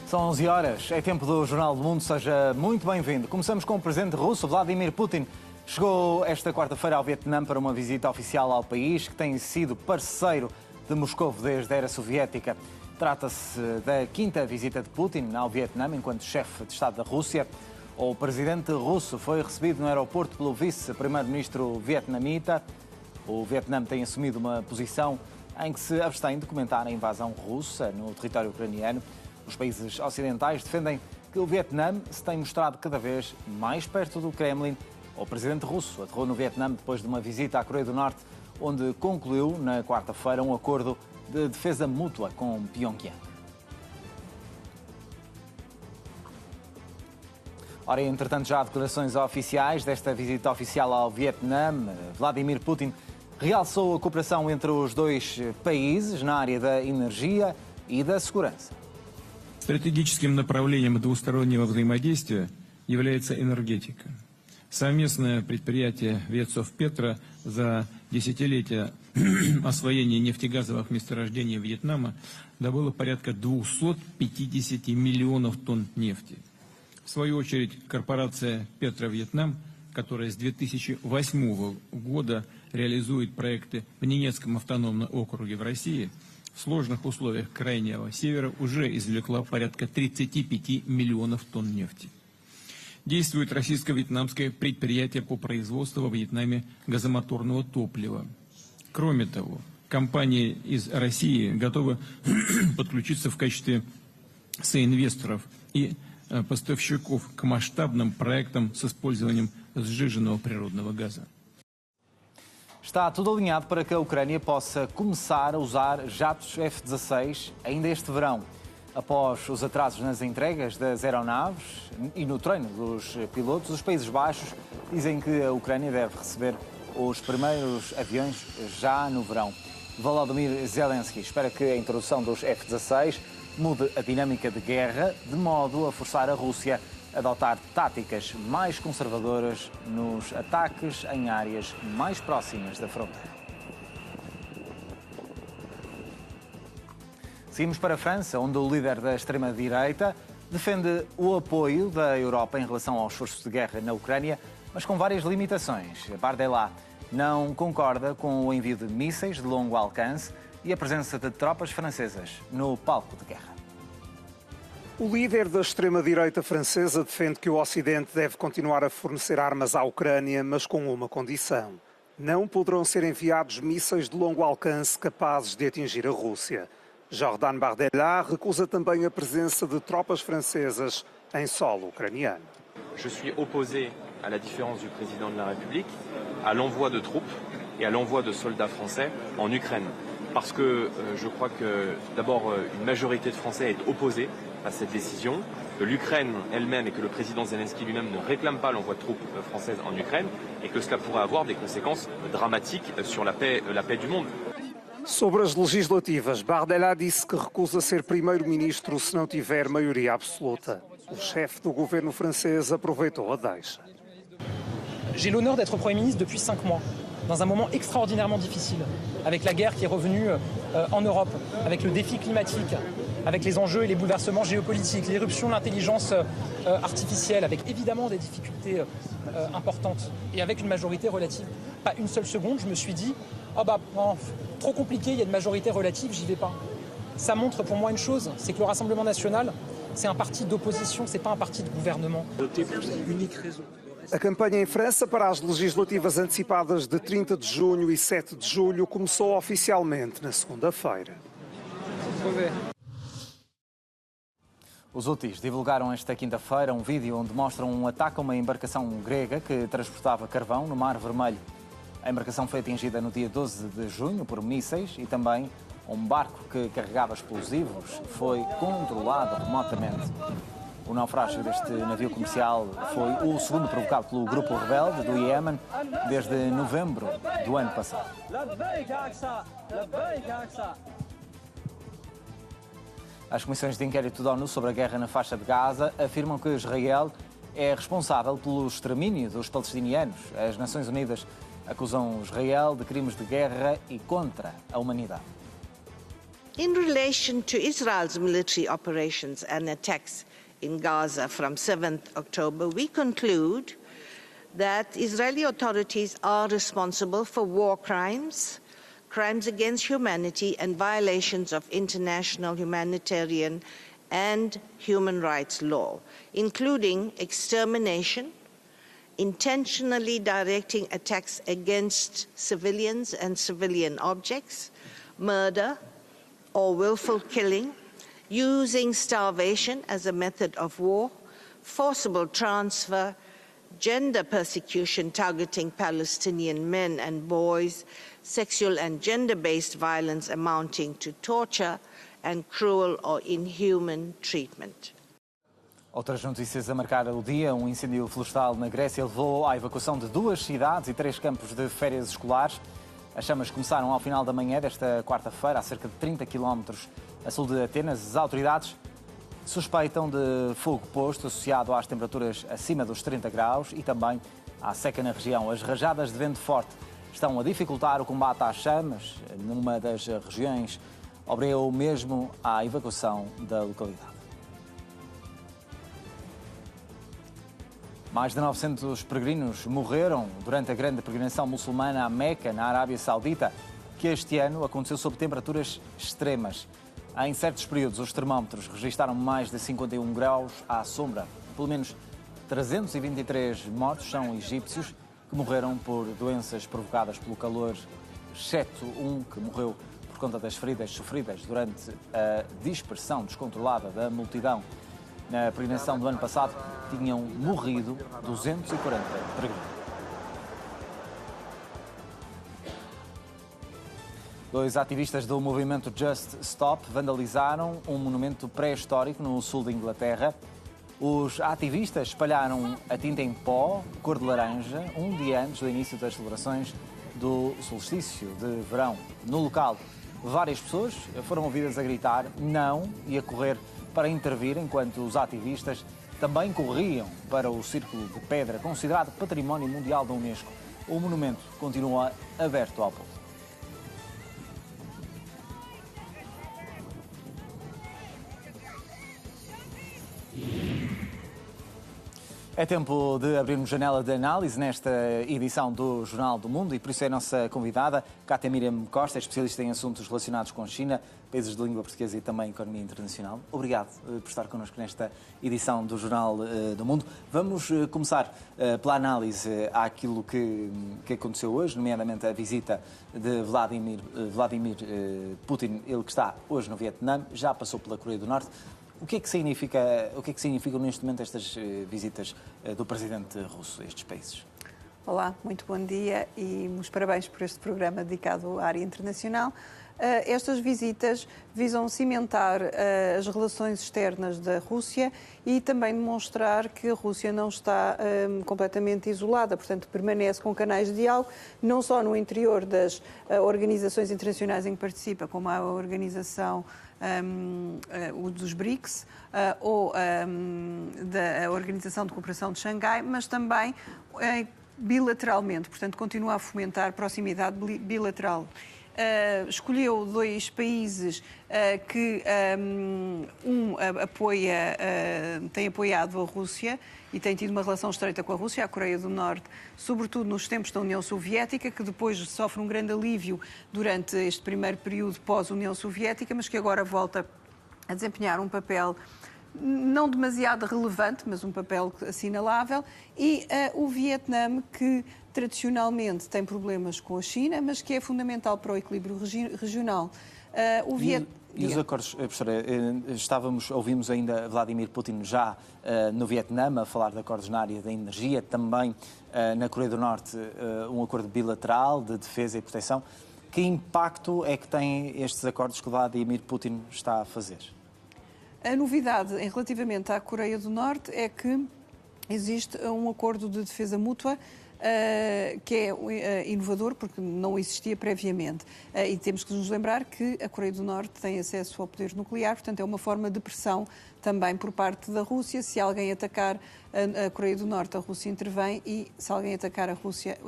São 11 horas, é tempo do Jornal do Mundo, seja muito bem-vindo. Começamos com o presidente russo, Vladimir Putin. Chegou esta quarta-feira ao Vietnã para uma visita oficial ao país, que tem sido parceiro de Moscou desde a era soviética. Trata-se da quinta visita de Putin ao Vietnã, enquanto chefe de Estado da Rússia. O presidente russo foi recebido no aeroporto pelo vice-primeiro-ministro vietnamita. O Vietnã tem assumido uma posição em que se abstém de comentar a invasão russa no território ucraniano. Os países ocidentais defendem que o Vietnã se tem mostrado cada vez mais perto do Kremlin. O presidente russo aterrou no Vietnã depois de uma visita à Coreia do Norte, onde concluiu na quarta-feira um acordo de defesa mútua com Pyongyang. Ora, entretanto, já há declarações oficiais desta visita oficial ao Vietnã. Vladimir Putin realçou a cooperação entre os dois países na área da energia e da segurança. Стратегическим направлением двустороннего взаимодействия является энергетика. Совместное предприятие Ветсовпетро за десятилетия освоения нефтегазовых месторождений Вьетнама добыло порядка 250 миллионов тонн нефти. В свою очередь, корпорация Петровьетнам, которая с 2008 года реализует проекты в Ненецком автономном округе в России, в сложных условиях Крайнего Севера уже извлекла порядка 35 миллионов тонн нефти. Действует российско-вьетнамское предприятие по производству во Вьетнаме газомоторного топлива. Кроме того, компании из России готовы подключиться в качестве соинвесторов и поставщиков к масштабным проектам с использованием сжиженного природного газа. Está tudo alinhado para que a Ucrânia possa começar a usar jatos F-16 ainda este verão. Após os atrasos nas entregas das aeronaves e no treino dos pilotos, os Países Baixos dizem que a Ucrânia deve receber os primeiros aviões já no verão. Volodymyr Zelensky espera que a introdução dos F-16 mude a dinâmica de guerra, de modo a forçar a Rússia a adotar táticas mais conservadoras nos ataques em áreas mais próximas da fronteira. Seguimos para a França, onde o líder da extrema-direita defende o apoio da Europa em relação aos esforços de guerra na Ucrânia, mas com várias limitações. Bardella não concorda com o envio de mísseis de longo alcance e a presença de tropas francesas no palco de guerra. O líder da extrema-direita francesa defende que o Ocidente deve continuar a fornecer armas à Ucrânia, mas com uma condição. Não poderão ser enviados mísseis de longo alcance capazes de atingir a Rússia. Jordan Bardella recusa também a presença de tropas francesas em solo ucraniano. Je suis opposé, à la différence du président de la République, à l'envoi de troupes et à l'envoi de soldats français en Ukraine. Parce que je crois que, d'abord, une majorité de Français est opposée à cette décision, que l'Ukraine elle-même et que le président Zelensky lui-même ne réclament pas l'envoi de troupes françaises en Ukraine et que cela pourrait avoir des conséquences dramatiques sur la paix du monde. Sobre as legislativas, Bardella disse que recusa ser primeiro-ministro se não tiver maioria absoluta. O chefe do governo francês aproveitou a deixa. J'ai l'honneur d'être Premier ministre depuis 5 mois, dans un moment extraordinairement difficile, avec la guerre qui est revenue en Europe, avec le défi climatique, avec les enjeux et les bouleversements géopolitiques, l'éruption de l'intelligence artificielle, avec évidemment des difficultés importantes et avec une majorité relative. Pas une seule seconde, je me suis dit trop compliqué, il y a une majorité relative, j'y vais pas. Ça montre pour moi une chose, c'est que le Rassemblement national, c'est un parti d'opposition, c'est pas un parti de gouvernement. A campanha em França para as legislativas antecipadas de 30 de junho e 7 de julho começou oficialmente na segunda-feira. Os Houthis divulgaram esta quinta-feira um vídeo onde mostram um ataque a uma embarcação grega que transportava carvão no Mar Vermelho. A embarcação foi atingida no dia 12 de junho por mísseis e também um barco que carregava explosivos foi controlado remotamente. O naufrágio deste navio comercial foi o segundo provocado pelo grupo rebelde do Iémen desde novembro do ano passado. As comissões de inquérito da ONU sobre a guerra na faixa de Gaza afirmam que Israel é responsável pelo extermínio dos palestinianos. As Nações Unidas acusam Israel de crimes de guerra e contra a humanidade. In relation to Israel's military operations and attacks in Gaza from 7th October, we conclude that Israeli authorities are responsible for war crimes, crimes against humanity, and violations of international humanitarian and human rights law, including extermination, intentionally directing attacks against civilians and civilian objects, murder or willful killing, using starvation as a method of war, forcible transfer, gender persecution targeting Palestinian men and boys, sexual and gender-based violence amounting to torture and cruel or inhuman treatment. Outras notícias a marcar o dia. Um incêndio florestal na Grécia levou à evacuação de 2 cidades e 3 campos de férias escolares. As chamas começaram ao final da manhã desta quarta-feira, a cerca de 30 km a sul de Atenas. As autoridades suspeitam de fogo posto associado às temperaturas acima dos 30 graus e também à seca na região. As rajadas de vento forte estão a dificultar o combate às chamas. Numa das regiões, obrigou mesmo à evacuação da localidade. Mais de 900 peregrinos morreram durante a grande peregrinação muçulmana à Meca, na Arábia Saudita, que este ano aconteceu sob temperaturas extremas. Em certos períodos, os termómetros registaram mais de 51 graus à sombra. Pelo menos 323 mortos são egípcios que morreram por doenças provocadas pelo calor, exceto um que morreu por conta das feridas sofridas durante a dispersão descontrolada da multidão. Na peregrinação do ano passado, tinham morrido 240 peregrinos. 2 ativistas do movimento Just Stop vandalizaram um monumento pré-histórico no sul da Inglaterra. Os ativistas espalharam a tinta em pó, cor de laranja, um dia antes do início das celebrações do solstício de verão. No local, várias pessoas foram ouvidas a gritar não e a correr para intervir, enquanto os ativistas também corriam para o Círculo de Pedra, considerado Património Mundial da Unesco. O monumento continua aberto ao público. É tempo de abrirmos janela de análise nesta edição do Jornal do Mundo e por isso é a nossa convidada, Cátia Miriam Costa, especialista em assuntos relacionados com China, países de língua portuguesa e também economia internacional. Obrigado por estar connosco nesta edição do Jornal do Mundo. Vamos começar pela análise àquilo que aconteceu hoje, nomeadamente a visita de Vladimir Putin, ele que está hoje no Vietnã, já passou pela Coreia do Norte. O que é que significam neste momento estas visitas do presidente russo a estes países? Olá, muito bom dia e muitos parabéns por este programa dedicado à área internacional. Estas visitas visam cimentar as relações externas da Rússia e também demonstrar que a Rússia não está completamente isolada, portanto permanece com canais de diálogo, não só no interior das organizações internacionais em que participa, como a organização dos BRICS ou da Organização de Cooperação de Xangai, mas também bilateralmente, portanto continua a fomentar proximidade bilateral. Escolheu 2 países que tem apoiado a Rússia e tem tido uma relação estreita com a Rússia, a Coreia do Norte, sobretudo nos tempos da União Soviética, que depois sofre um grande alívio durante este primeiro período pós-União Soviética, mas que agora volta a desempenhar um papel não demasiado relevante, mas um papel assinalável, e o Vietnã, que tradicionalmente tem problemas com a China, mas que é fundamental para o equilíbrio regional. E os acordos, professora, ouvimos ainda Vladimir Putin já no Vietnã a falar de acordos na área da energia, também na Coreia do Norte um acordo bilateral de defesa e proteção. Que impacto é que têm estes acordos que Vladimir Putin está a fazer? A novidade relativamente à Coreia do Norte é que existe um acordo de defesa mútua que é inovador porque não existia previamente. E temos que nos lembrar que a Coreia do Norte tem acesso ao poder nuclear, portanto é uma forma de pressão também por parte da Rússia. Se alguém atacar a Coreia do Norte, a Rússia intervém, e se alguém atacar a Rússia,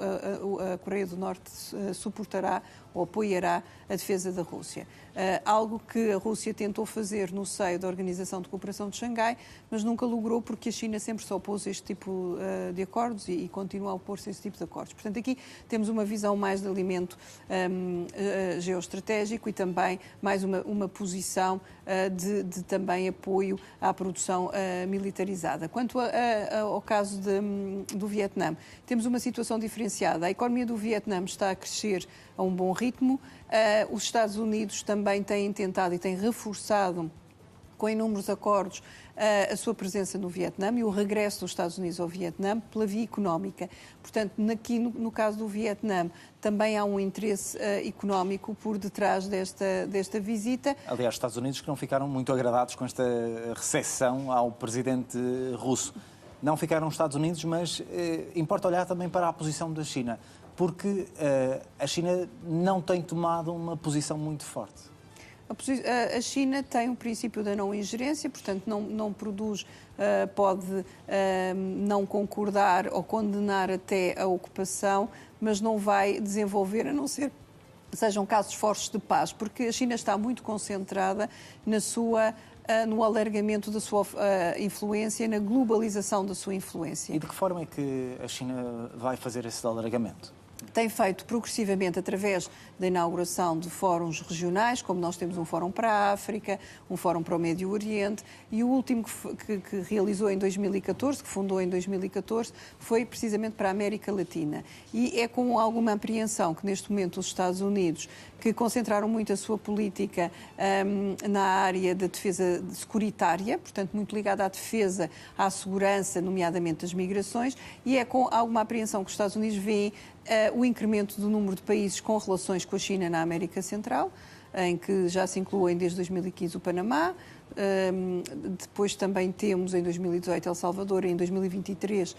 a Coreia do Norte suportará ou apoiará a defesa da Rússia. Algo que a Rússia tentou fazer no seio da Organização de Cooperação de Xangai, mas nunca logrou, porque a China sempre se opôs a este tipo de acordos e continua a opor-se a este tipo de acordos. Portanto, aqui temos uma visão mais de alimento geoestratégico e também mais uma posição de também apoio à produção militarizada. Quanto ao caso do Vietnã, temos uma situação diferenciada. A economia do Vietnã está a crescer a um bom ritmo. Os Estados Unidos também têm tentado e têm reforçado com inúmeros acordos a sua presença no Vietnã e o regresso dos Estados Unidos ao Vietnã pela via económica. Portanto, aqui no caso do Vietnã, também há um interesse económico por detrás desta visita. Aliás, os Estados Unidos que não ficaram muito agradados com esta recepção ao presidente russo. Não ficaram os Estados Unidos, mas importa olhar também para a posição da China, porque a China não tem tomado uma posição muito forte. A China tem o princípio da não ingerência, portanto não produz, pode não concordar ou condenar até a ocupação, mas não vai desenvolver, a não ser que sejam casos fortes de paz, porque a China está muito concentrada no alargamento da sua influência, na globalização da sua influência. E de que forma é que a China vai fazer esse alargamento? Tem feito progressivamente através da inauguração de fóruns regionais, como nós temos um fórum para a África, um fórum para o Médio Oriente, e o último que realizou em 2014, que fundou em 2014, foi precisamente para a América Latina. E é com alguma apreensão que neste momento os Estados Unidos, que concentraram muito a sua política na área da defesa securitária, portanto muito ligada à defesa, à segurança, nomeadamente das migrações, e é com alguma apreensão que os Estados Unidos veem o incremento do número de países com relações com a China na América Central, em que já se incluem desde 2015 o Panamá, depois também temos em 2018 El Salvador, em 2023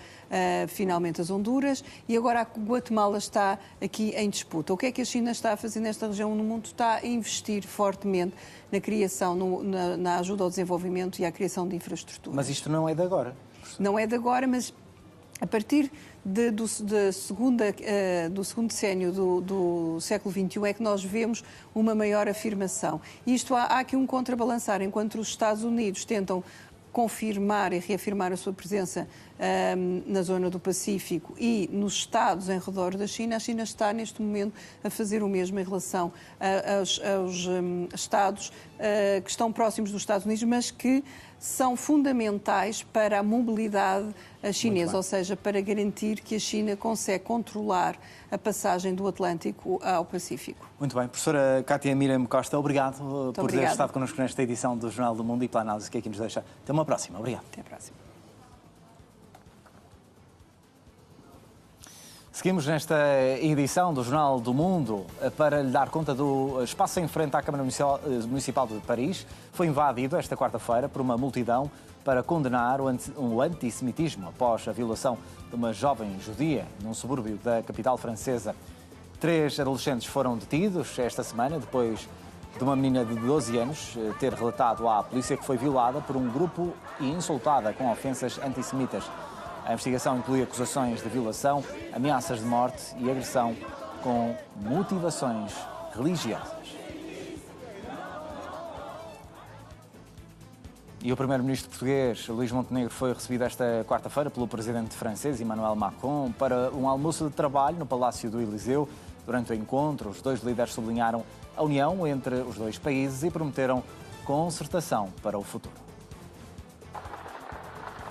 finalmente as Honduras, e agora a Guatemala está aqui em disputa. O que é que a China está a fazer nesta região no mundo? Está a investir fortemente na criação, na ajuda ao desenvolvimento e à criação de infraestrutura. Mas isto não é de agora? Não é de agora, mas a partir do segundo decénio do século XXI é que nós vemos uma maior afirmação. Isto há aqui um contrabalançar, enquanto os Estados Unidos tentam confirmar e reafirmar a sua presença na zona do Pacífico e nos Estados em redor da China, a China está neste momento a fazer o mesmo em relação aos Estados que estão próximos dos Estados Unidos, mas que são fundamentais para a mobilidade chinesa, ou seja, para garantir que a China consegue controlar a passagem do Atlântico ao Pacífico. Muito bem. Professora Cátia Miriam Costa, obrigado por ter estado connosco nesta edição do Jornal do Mundo e pela análise que aqui nos deixa. Até uma próxima. Obrigado. Até a próxima. Seguimos nesta edição do Jornal do Mundo para lhe dar conta do espaço em frente à Câmara Municipal de Paris. Foi invadido esta quarta-feira por uma multidão para condenar o antissemitismo após a violação de uma jovem judia num subúrbio da capital francesa. 3 adolescentes foram detidos esta semana depois de uma menina de 12 anos ter relatado à polícia que foi violada por um grupo e insultada com ofensas antissemitas. A investigação inclui acusações de violação, ameaças de morte e agressão com motivações religiosas. E o primeiro-ministro português, Luís Montenegro, foi recebido esta quarta-feira pelo presidente francês, Emmanuel Macron, para um almoço de trabalho no Palácio do Eliseu. Durante o encontro, os dois líderes sublinharam a união entre os dois países e prometeram concertação para o futuro.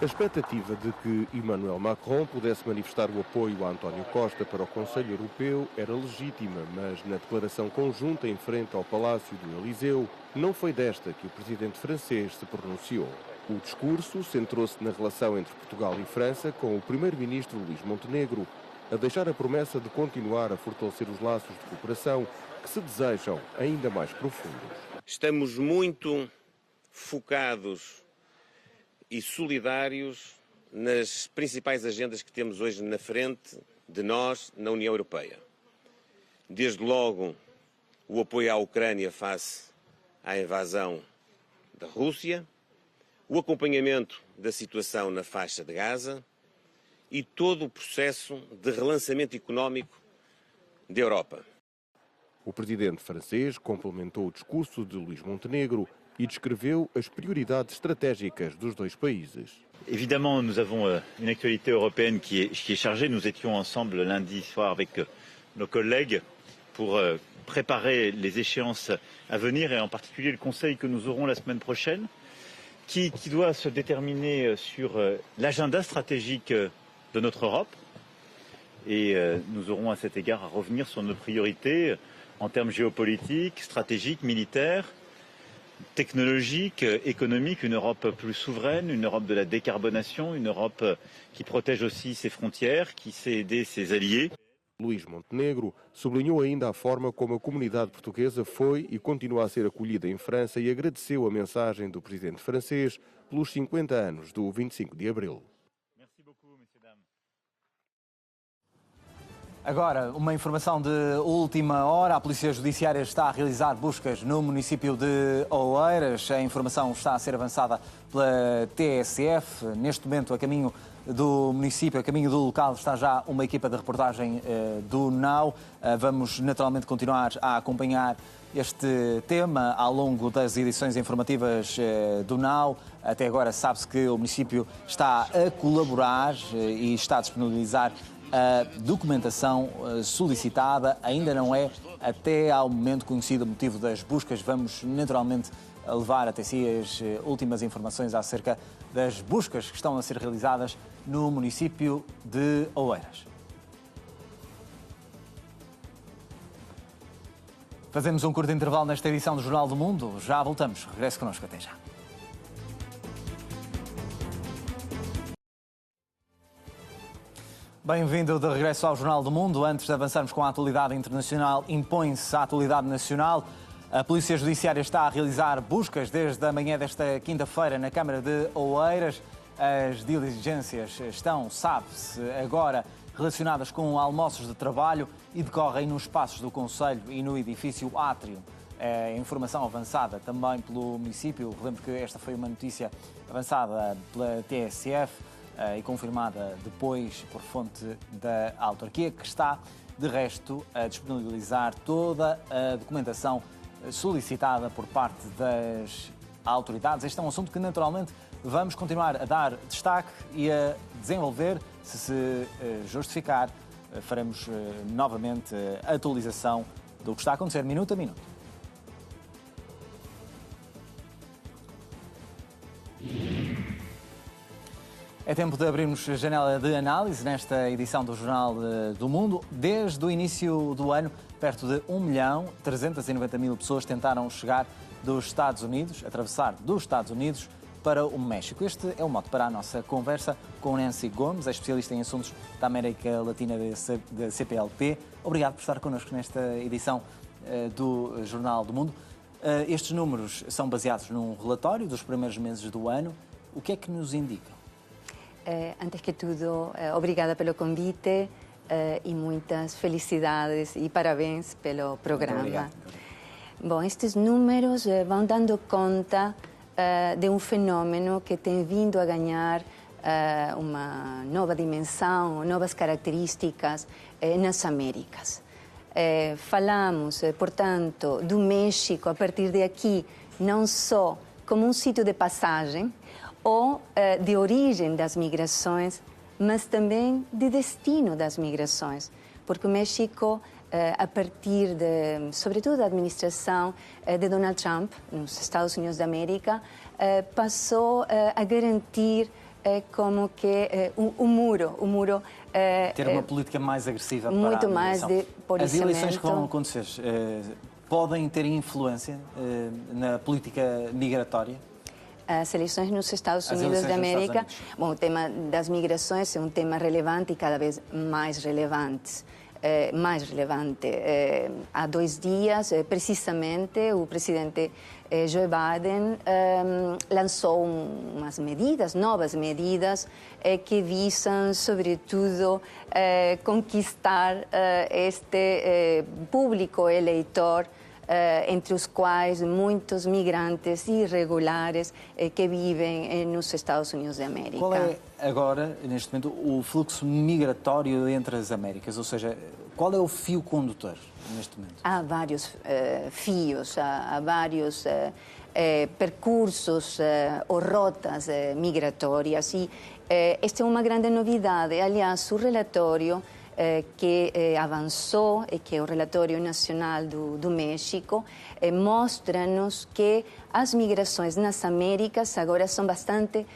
A expectativa de que Emmanuel Macron pudesse manifestar o apoio a António Costa para o Conselho Europeu era legítima, mas na declaração conjunta em frente ao Palácio do Eliseu, não foi desta que o presidente francês se pronunciou. O discurso centrou-se na relação entre Portugal e França, com o primeiro-ministro Luís Montenegro a deixar a promessa de continuar a fortalecer os laços de cooperação que se desejam ainda mais profundos. Estamos muito focados e solidários nas principais agendas que temos hoje na frente de nós na União Europeia. Desde logo, o apoio à Ucrânia face à invasão da Rússia, o acompanhamento da situação na faixa de Gaza e todo o processo de relançamento económico da Europa. O presidente francês complementou o discurso de Luís Montenegro e descreveu as prioridades estratégicas dos dois países. Évidemment, nous avons une actualité européenne qui est chargée. Nous étions ensemble lundi soir avec nos collègues pour préparer les échéances à venir et en particulier le Conseil que nous aurons la semaine prochaine qui doit se déterminer sur l'agenda stratégique de notre Europe. Et nous aurons à cet égard à revenir sur nos priorités en termes géopolitiques, stratégiques, militaires, technologiques, économiques, une Europe plus souveraine, une Europe de la décarbonation, une Europe qui protège aussi ses frontières, qui sait aider ses alliés. Luís Montenegro sublinhou ainda a forma como a comunidade portuguesa foi e continua a ser acolhida em França e agradeceu a mensagem do presidente francês pelos 50 anos do 25 de Abril. Agora, uma informação de última hora. A Polícia Judiciária está a realizar buscas no município de Oeiras. A informação está a ser avançada pela TSF. Neste momento, a caminho do município, a caminho do local, está já uma equipa de reportagem do NAU. Vamos naturalmente continuar a acompanhar este tema ao longo das edições informativas do NAU. Até agora sabe-se que o município está a colaborar e está a disponibilizar a documentação solicitada. Ainda não é até ao momento conhecido o motivo das buscas. Vamos naturalmente levar até si as últimas informações acerca das buscas que estão a ser realizadas no município de Oeiras. Fazemos um curto intervalo nesta edição do Jornal do Mundo. Já voltamos. Regresse connosco. Até já. Bem-vindo de regresso ao Jornal do Mundo. Antes de avançarmos com a atualidade internacional, impõe-se a atualidade nacional. A Polícia Judiciária está a realizar buscas desde a manhã desta quinta-feira na Câmara de Oeiras. As diligências estão, sabe-se, agora relacionadas com almoços de trabalho e decorrem nos espaços do Conselho e no edifício Átrio. A informação avançada também pelo município. Relembro que esta foi uma notícia avançada pela TSF e confirmada depois por fonte da autarquia, que está, de resto, a disponibilizar toda a documentação solicitada por parte das autoridades. Este é um assunto que, naturalmente, vamos continuar a dar destaque e a desenvolver. Se justificar, faremos novamente a atualização do que está a acontecer minuto a minuto. É tempo de abrirmos a janela de análise nesta edição do Jornal do Mundo. Desde o início do ano, perto de 1.390.000 pessoas tentaram chegar dos Estados Unidos, atravessar dos Estados Unidos para o México. Este é o mote para a nossa conversa com Nancy Gomes, é especialista em assuntos da América Latina da CPLP. Obrigado por estar connosco nesta edição do Jornal do Mundo. Estes números são baseados num relatório dos primeiros meses do ano. O que é que nos indicam? Antes que tudo, obrigada pelo convite e muitas felicidades e parabéns pelo programa. Bom, estes números vão dando conta de um fenômeno que tem vindo a ganhar uma nova dimensão, novas características nas Américas. Falamos, portanto, do México a partir de aqui, não só como um sítio de passagem ou de origem das migrações, mas também de destino das migrações, porque o México, a partir de, sobretudo, da administração de Donald Trump nos Estados Unidos da América, passou a garantir como que o muro ter uma política mais agressiva muito para a mais de policiamento. As eleições que vão acontecer podem ter influência na política migratória? As eleições nos Estados Unidos da América, bom, o tema das migrações é um tema relevante e cada vez mais relevante. Há 2 dias, precisamente, o presidente Joe Biden lançou umas medidas, novas medidas, que visam, sobretudo, conquistar este público eleitor entre os quais muitos migrantes irregulares que vivem nos Estados Unidos da América. Qual é agora, neste momento, o fluxo migratório entre as Américas? Ou seja, qual é o fio condutor neste momento? Há vários fios, há vários percursos ou rotas migratórias e esta é uma grande novidade. Aliás, o relatório que avançou, que é o Relatório Nacional do México, mostra-nos que as migrações nas Américas agora são bastante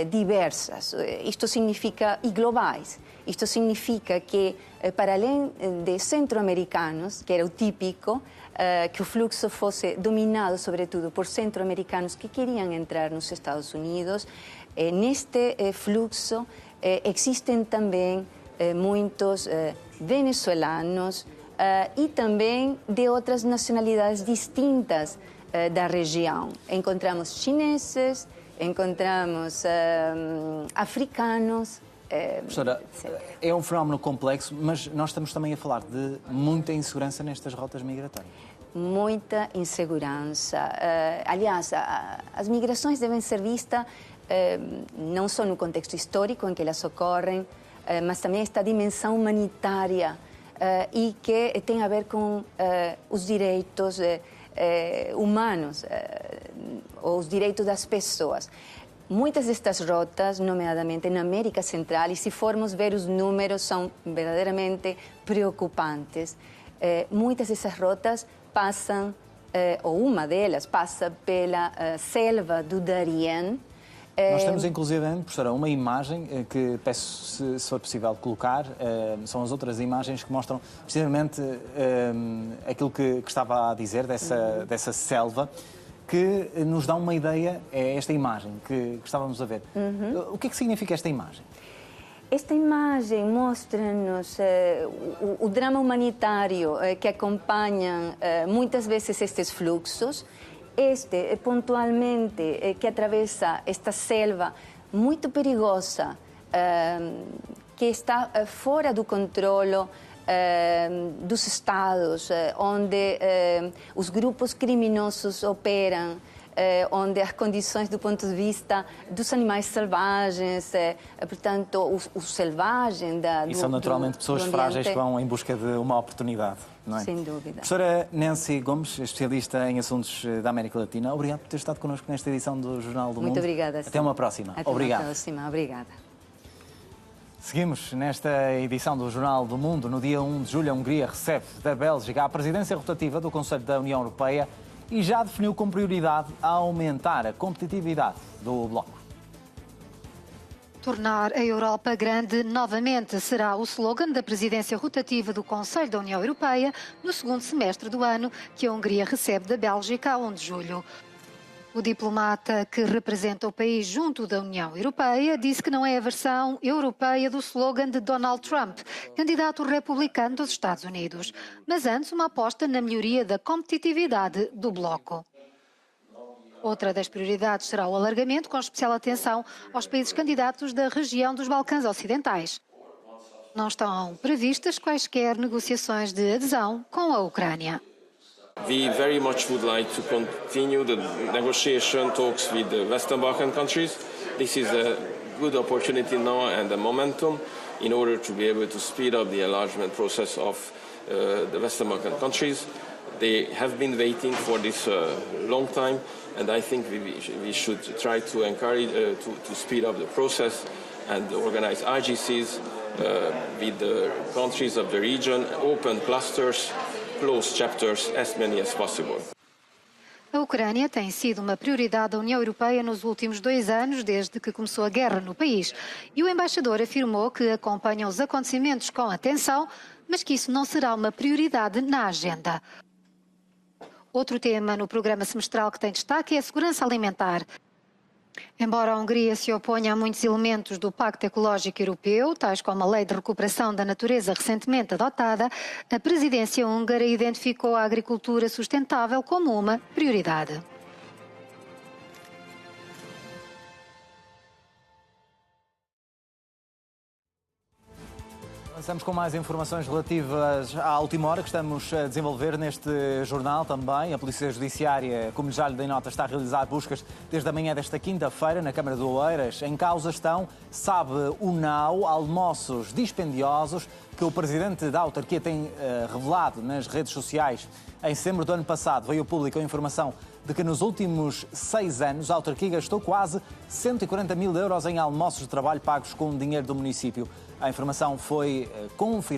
diversas. Isto significa, e globais. Isto significa que, para além de centro-americanos, que era o típico, que o fluxo fosse dominado, sobretudo, por centro-americanos que queriam entrar nos Estados Unidos, neste fluxo existem também muitos venezuelanos e também de outras nacionalidades distintas da região. Encontramos chineses, encontramos africanos. Professora, é um fenómeno complexo, mas nós estamos também a falar de muita insegurança nestas rotas migratórias. Muita insegurança. Aliás, as migrações devem ser vistas não só no contexto histórico em que elas ocorrem, mas também esta dimensão humanitária e que tem a ver com os direitos humanos, ou os direitos das pessoas. Muitas destas rotas, nomeadamente na América Central, e se formos ver os números, são verdadeiramente preocupantes. Muitas dessas rotas passam, ou uma delas passa pela selva do Darién. Nós temos, inclusive, professora, uma imagem que peço, se for possível, colocar. São as outras imagens que mostram precisamente aquilo que estava a dizer dessa selva, que nos dá uma ideia, é esta imagem que estávamos a ver. O que é que significa esta imagem? Esta imagem mostra-nos o drama humanitário que acompanha muitas vezes estes fluxos. Este, pontualmente, que atravessa esta selva muito perigosa, que está fora do controle dos Estados, onde os grupos criminosos operam, onde as condições do ponto de vista dos animais selvagens, portanto, o selvagem e são naturalmente pessoas frágeis que vão em busca de uma oportunidade, não é? Sem dúvida. Professora Nancy Gomes, especialista em assuntos da América Latina, obrigado por ter estado connosco nesta edição do Jornal do Mundo. Muito obrigada. Até uma próxima. Até obrigado. uma próxima. Obrigada. Seguimos nesta edição do Jornal do Mundo. No dia 1 de julho, a Hungria recebe da Bélgica a presidência rotativa do Conselho da União Europeia e já definiu como prioridade a aumentar a competitividade do bloco. Tornar a Europa grande novamente será o slogan da presidência rotativa do Conselho da União Europeia no segundo semestre do ano, que a Hungria recebe da Bélgica a 1 de julho. O diplomata que representa o país junto da União Europeia disse que não é a versão europeia do slogan de Donald Trump, candidato republicano dos Estados Unidos, mas antes uma aposta na melhoria da competitividade do bloco. Outra das prioridades será o alargamento, com especial atenção aos países candidatos da região dos Balcãs Ocidentais. Não estão previstas quaisquer negociações de adesão com a Ucrânia. We very much would like to continue the negotiation talks with the Western Balkan countries. This is a good opportunity now and a momentum in order to be able to speed up the enlargement process of the Western Balkan countries. They have been waiting for this long time, and I think we should try to encourage to speed up the process and organize IGCs with the countries of the region, open clusters, close chapters, as many as possible. A Ucrânia tem sido uma prioridade da União Europeia nos últimos 2 anos, desde que começou a guerra no país. E o embaixador afirmou que acompanham os acontecimentos com atenção, mas que isso não será uma prioridade na agenda. Outro tema no programa semestral que tem destaque é a segurança alimentar. Embora a Hungria se oponha a muitos elementos do Pacto Ecológico Europeu, tais como a Lei de Recuperação da Natureza recentemente adotada, a presidência húngara identificou a agricultura sustentável como uma prioridade. Estamos com mais informações relativas à última hora que estamos a desenvolver neste jornal também. A Polícia Judiciária, como já lhe dei nota, está a realizar buscas desde a manhã desta quinta-feira na Câmara de Oeiras. Em causa estão, sabe o NAU, almoços dispendiosos que o Presidente da autarquia tem revelado nas redes sociais. Em setembro do ano passado veio ao público a informação de que nos últimos 6 anos a autarquia gastou quase 140 mil euros em almoços de trabalho pagos com dinheiro do município. A informação foi confirmada